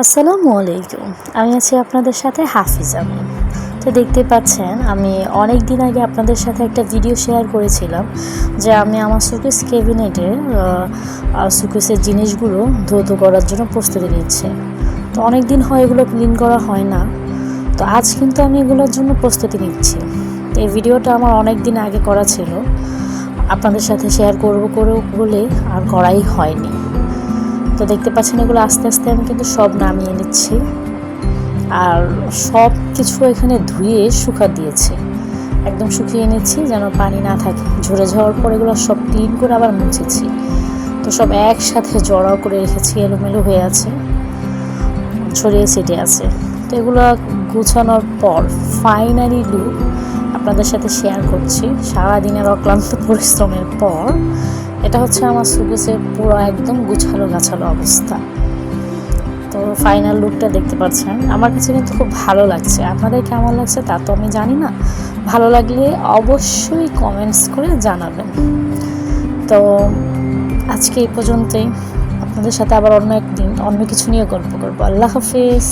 আসসালামু আলাইকুম। আমি আছি আপনাদের সাথে হাফিজা। তো দেখতে পাচ্ছেন আমি অনেক দিন আগে আপনাদের সাথে একটা ভিডিও শেয়ার করেছিলাম যে আমি আমার শোকেস ক্যাবিনেটের শোকেসের জিনিসগুলো ধৌত করার জন্য প্রস্তুতি নিচ্ছি। তো অনেক দিন হয় এগুলো ক্লিন করা হয় না, তো আজ কিন্তু আমি এগুলোর জন্য প্রস্তুতি নিচ্ছি। এই ভিডিওটা আমার অনেক দিন আগে করা ছিল, আপনাদের সাথে শেয়ার করব বলে আর করাই হয়নি। তো দেখতে পাচ্ছেন এগুলো আস্তে আস্তে আমি কিন্তু সব নামিয়ে নিচ্ছি, আর সব কিছু এখানে ধুয়ে শুকা দিয়েছি, একদম শুকিয়ে নিচ্ছি যেন পানি না থাকে। ঝরে যাওয়ার পর এগুলো সব ক্লিন করে আবার মুছেছি। তো সব একসাথে জড়াও করে রেখেছি, এলোমেলো হয়ে আছে, ছড়িয়ে ছিটিয়ে আছে। তো এগুলো গুছানোর পর ফাইনালি লুক আপনাদের সাথে শেয়ার করছি সারাদিনের অক্লান্ত পরিশ্রমের পর। এটা হচ্ছে আমার শোকেসের পুরো একদম গুছালো গাছালো অবস্থা। তো ফাইনাল লুকটা দেখতে পাচ্ছেন, আমার কাছে কিন্তু খুব ভালো লাগছে। আপনাদের কেমন লাগছে তা তো আমি জানি না, ভালো লাগলে অবশ্যই কমেন্টস করে জানাবেন। তো আজকে এই পর্যন্তই, আপনাদের সাথে আবার অন্য একদিন অন্য কিছু নিয়ে গল্প করবো। আল্লাহ হাফেজ।